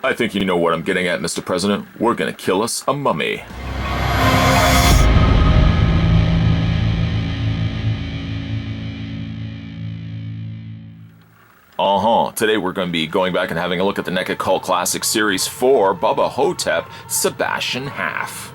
I think you know what I'm getting at, Mr. President. We're gonna kill us a mummy. Today we're going to be going back and having a look at the NECA Cult Classics Series for Bubba Ho-tep Sebastian Haff.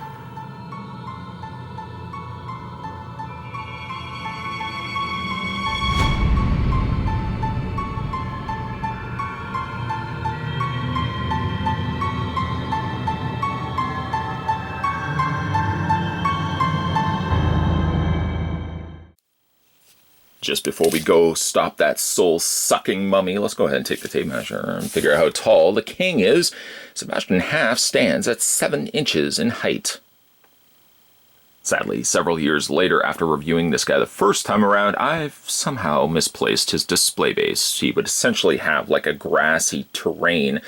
Just before we go stop that soul-sucking mummy, let's go ahead and take the tape measure and figure out how tall the king is. Sebastian Haff stands at 7 inches in height. Sadly, several years later, after reviewing this guy the first time around, I've somehow misplaced his display base. He would essentially have like a grassy terrain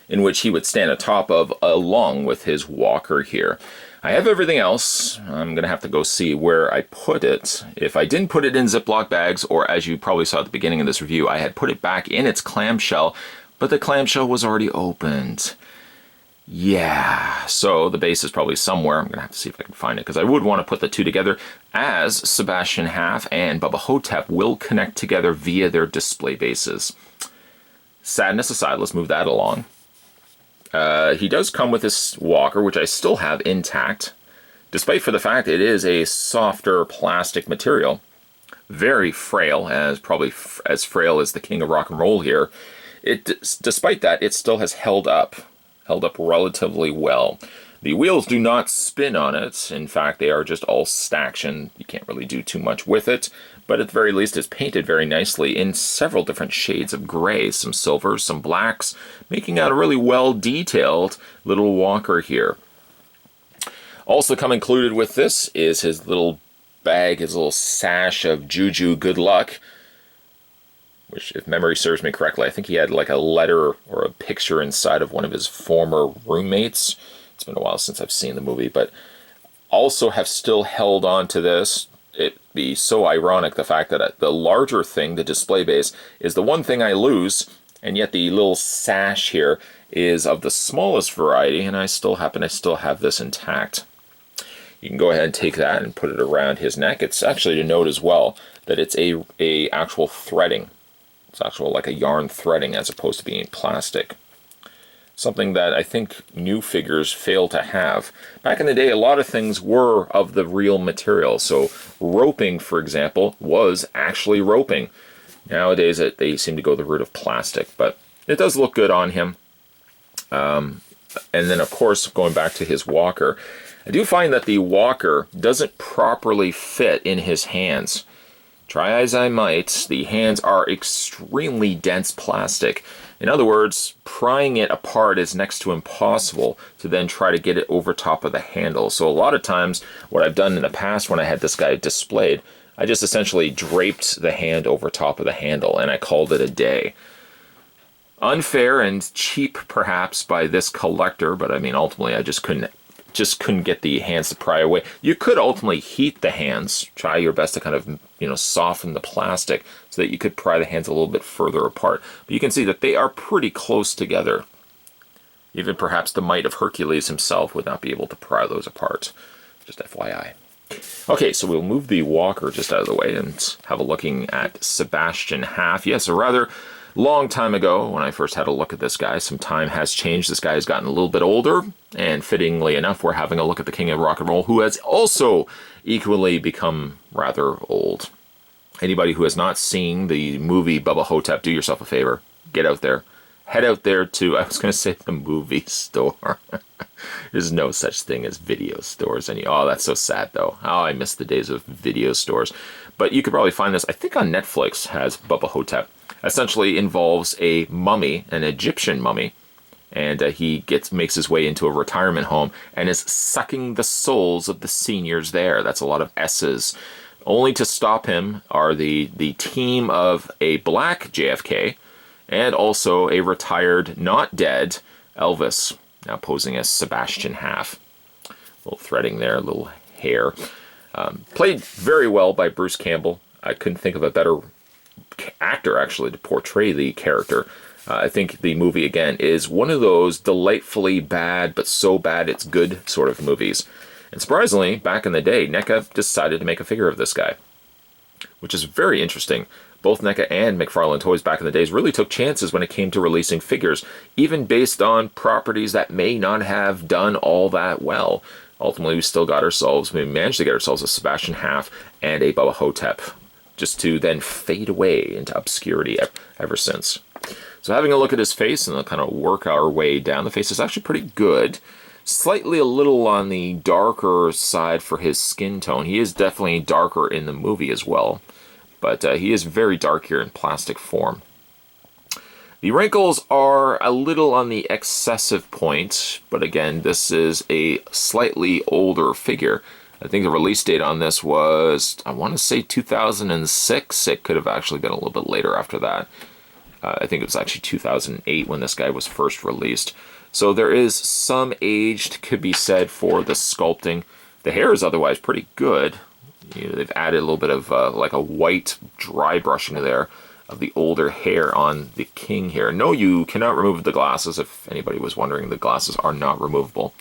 in which he would stand atop of along with his walker here. I have everything else. I'm going to have to go see where I put it. If I didn't put it in Ziploc bags, or as you probably saw at the beginning of this review, I had put it back in its clamshell, but the clamshell was already opened. Yeah, so the base is probably somewhere. I'm going to have to see if I can find it, because I would want to put the two together, as Sebastian Haff and Bubba Ho-tep will connect together via their display bases. Sadness aside, let's move that along. He does come with this walker, which I still have intact, despite for the fact it is a softer plastic material. Very frail, as probably as frail as the king of rock and roll here. Despite that, it still has held up relatively well. The wheels do not spin on it. In fact, they are just all staction. You can't really do too much with it, but at the very least it's painted very nicely in several different shades of gray, some silvers, some blacks, making out a really well-detailed little walker here. Also come included with this is his little bag, his little sash of juju good luck, which, if memory serves me correctly, I think he had like a letter or a picture inside of one of his former roommates. It's been a while since I've seen the movie, but also have still held on to this. It'd be so ironic, the fact that the larger thing, the display base, is the one thing I lose, and yet the little sash here is of the smallest variety, and I still happen to still have this intact. You can go ahead and take that and put it around his neck. It's actually to note as well that it's a actual threading. It's actual like a yarn threading as opposed to being plastic. Something that I think new figures fail to have. Back in the day, a lot of things were of the real material. So roping, for example, was actually roping. Nowadays, they seem to go the route of plastic, but it does look good on him. And then, of course, going back to his walker, I do find that the walker doesn't properly fit in his hands. Try as I might, the hands are extremely dense plastic. In other words, prying it apart is next to impossible to then try to get it over top of the handle. So a lot of times, what I've done in the past when I had this guy displayed, I just essentially draped the hand over top of the handle and I called it a day. Unfair and cheap perhaps by this collector, but I mean ultimately I just couldn't get the hands to pry away. You could ultimately heat the hands, try your best to kind of, soften the plastic so that you could pry the hands a little bit further apart. But you can see that they are pretty close together. Even perhaps the might of Hercules himself would not be able to pry those apart. Just FYI. Okay, so we'll move the walker just out of the way and have a looking at Sebastian Haff. Yes, a rather long time ago when I first had a look at this guy. Some time has changed. This guy has gotten a little bit older, and fittingly enough, we're having a look at the king of rock and roll, who has also equally become rather old. Anybody who has not seen the movie Bubba Ho-tep, do yourself a favor. Get out there. Head out there to, I was going to say the movie store. There's no such thing as video stores. Oh, that's so sad, though. Oh, I miss the days of video stores. But you could probably find this, I think on Netflix, has Bubba Ho-tep. Essentially involves a mummy, an Egyptian mummy, and he makes his way into a retirement home and is sucking the souls of the seniors there. That's a lot of S's. Only to stop him are the team of a black JFK and also a retired, not dead, Elvis, now posing as Sebastian Haff. A little threading there, a little hair. Played very well by Bruce Campbell. I couldn't think of a better actor, actually, to portray the character. I think the movie, again, is one of those delightfully bad, but so bad it's good sort of movies. And surprisingly, back in the day, NECA decided to make a figure of this guy, which is very interesting. Both NECA and McFarlane Toys back in the days really took chances when it came to releasing figures, even based on properties that may not have done all that well. Ultimately, we managed to get ourselves a Sebastian Haff and a Bubba Ho-tep, just to then fade away into obscurity ever since. So having a look at his face and kind of work our way down, the face is actually pretty good. Slightly a little on the darker side for his skin tone. He is definitely darker in the movie as well, but he is very dark here in plastic form. The wrinkles are a little on the excessive point, but again, this is a slightly older figure. I think the release date on this was, I want to say 2006. It could have actually been a little bit later after that. I think it was actually 2008 when this guy was first released. So there is some age could be said for the sculpting. The hair is otherwise pretty good. You know, they've added a little bit of like a white dry brushing there of the older hair on the king here. No, you cannot remove the glasses. If anybody was wondering, the glasses are not removable.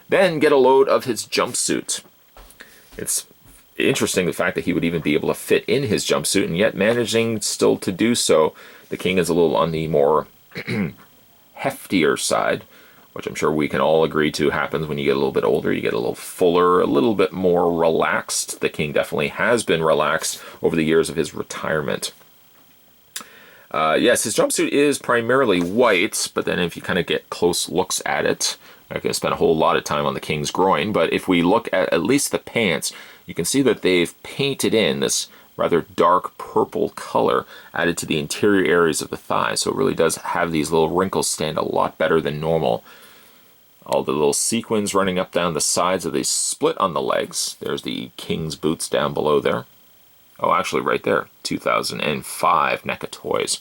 Then get a load of his jumpsuit. It's interesting the fact that he would even be able to fit in his jumpsuit and yet managing still to do so. The king is a little on the more heftier side, which I'm sure we can all agree to happens when you get a little bit older. You get a little fuller, a little bit more relaxed. The king definitely has been relaxed over the years of his retirement. Yes, his jumpsuit is primarily white, but then if you kind of get close looks at it, I'm not going to spend a whole lot of time on the king's groin, but if we look at least the pants, you can see that they've painted in this rather dark purple color added to the interior areas of the thigh, so it really does have these little wrinkles stand a lot better than normal. All the little sequins running up down the sides of the split on the legs. There's the king's boots down below there. Oh, actually right there, 2005 NECA Toys.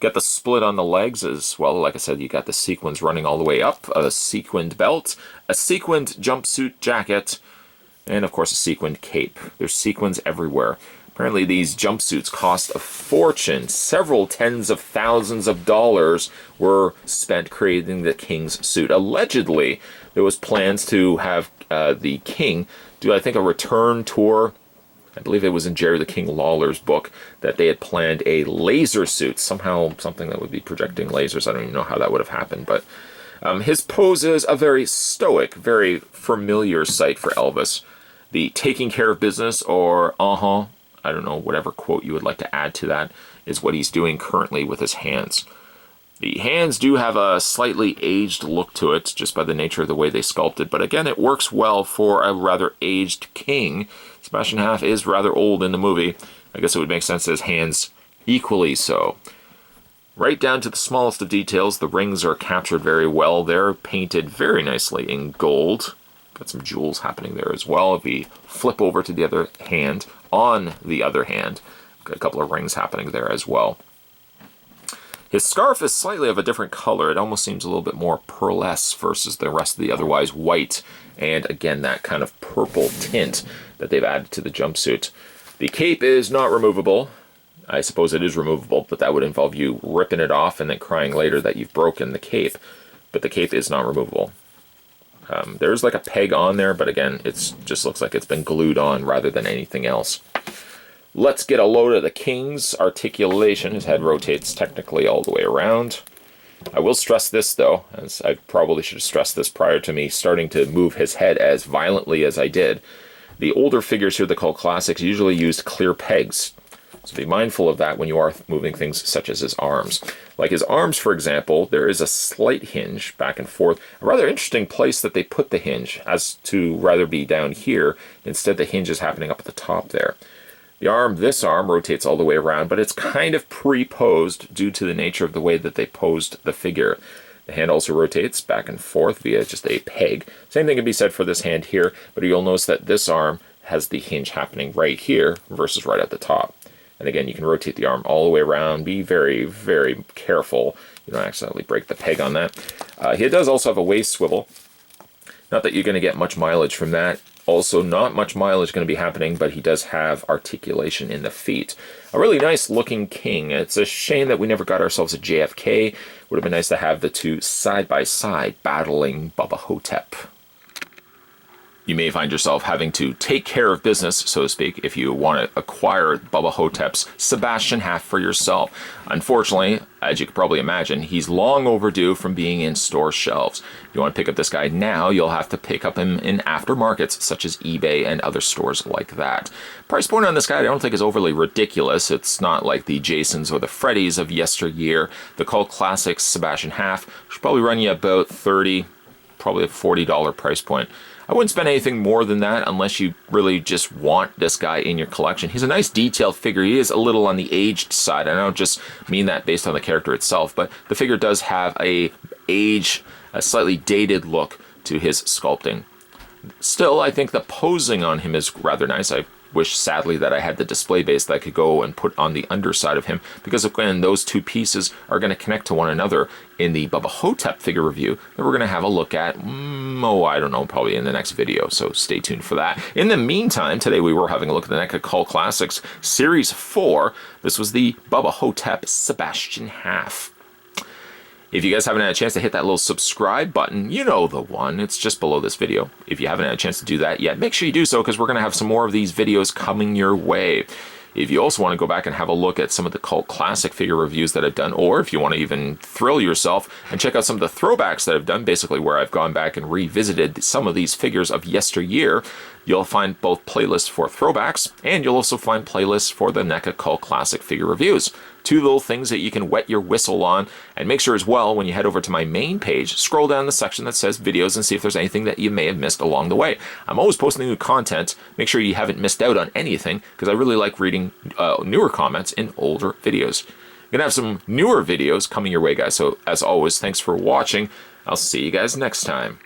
Got the split on the legs as well. Like I said, you got the sequins running all the way up, a sequined belt, a sequined jumpsuit jacket, and of course a sequined cape. There's sequins everywhere. Apparently these jumpsuits cost a fortune. Several tens of thousands of dollars were spent creating the king's suit. Allegedly, there was plans to have the king do, I think, a return tour. I believe it was in Jerry the King Lawler's book that they had planned a laser suit. Somehow something that would be projecting lasers. I don't even know how that would have happened. But his pose is a very stoic, very familiar sight for Elvis. The taking care of business, or I don't know, whatever quote you would like to add to that, is what he's doing currently with his hands. The hands do have a slightly aged look to it, just by the nature of the way they sculpted, but again, it works well for a rather aged king. Sebastian Haff is rather old in the movie. I guess it would make sense that his hands equally so. Right down to the smallest of details, the rings are captured very well. They're painted very nicely in gold. Got some jewels happening there as well. If we flip over to the other hand, on the other hand, got a couple of rings happening there as well. His scarf is slightly of a different color. It almost seems a little bit more pearlesque versus the rest of the otherwise white. And again, that kind of purple tint that they've added to the jumpsuit. The cape is not removable. I suppose it is removable, but that would involve you ripping it off and then crying later that you've broken the cape. But the cape is not removable. There's like a peg on there, but again, it just looks like it's been glued on rather than anything else. Let's get a load of the king's articulation. His head rotates technically all the way around. I will stress this, though, as I probably should have stressed this prior to me starting to move his head as violently as I did. The older figures here, the Cult Classics, usually used clear pegs. So be mindful of that when you are moving things such as his arms. Like his arms, for example, there is a slight hinge back and forth. A rather interesting place that they put the hinge, as to rather be down here. Instead, the hinge is happening up at the top there. The arm, this arm, rotates all the way around, but it's kind of pre-posed due to the nature of the way that they posed the figure. The hand also rotates back and forth via just a peg. Same thing can be said for this hand here, but you'll notice that this arm has the hinge happening right here versus right at the top. And again, you can rotate the arm all the way around. Be very, very careful. You don't accidentally break the peg on that. He does also have a waist swivel. Not that you're going to get much mileage from that. Also, not much mileage going to be happening, but he does have articulation in the feet. A really nice looking king. It's a shame that we never got ourselves a JFK. Would have been nice to have the two side by side battling Bubba Ho-tep. You may find yourself having to take care of business, so to speak, if you want to acquire Bubba Ho-tep's Sebastian Haff for yourself. Unfortunately, as you can probably imagine, he's long overdue from being in store shelves. If you want to pick up this guy now, you'll have to pick up him in aftermarkets, such as eBay and other stores like that. Price point on this guy I don't think is overly ridiculous. It's not like the Jasons or the Freddys of yesteryear. The Cult Classics Sebastian Haff should probably run you about $30, probably a $40 price point. I wouldn't spend anything more than that unless you really just want this guy in your collection. He's a nice detailed figure. He is a little on the aged side. I don't just mean that based on the character itself, but the figure does have a slightly dated look to his sculpting. Still, I think the posing on him is rather nice. I wish, sadly, that I had the display base that I could go and put on the underside of him, because again, those two pieces are going to connect to one another in the Bubba Ho-tep figure review that we're going to have a look at, I don't know, probably in the next video, so stay tuned for that. In the meantime, today we were having a look at the NECA Cult Classics Series 4. This was the Bubba Ho-tep Sebastian Haff. If you guys haven't had a chance to hit that little subscribe button, you know the one. It's just below this video. If you haven't had a chance to do that yet, make sure you do so, because we're going to have some more of these videos coming your way. If you also want to go back and have a look at some of the Cult Classic figure reviews that I've done, or if you want to even thrill yourself and check out some of the throwbacks that I've done, basically where I've gone back and revisited some of these figures of yesteryear, you'll find both playlists for throwbacks, and you'll also find playlists for the NECA Cult Classic figure reviews. Two little things that you can wet your whistle on, and make sure as well, when you head over to my main page, scroll down the section that says videos and see if there's anything that you may have missed along the way. I'm always posting new content. Make sure you haven't missed out on anything, because I really like reading newer comments in older videos. I'm gonna have some newer videos coming your way, guys, so as always, thanks for watching. I'll see you guys next time.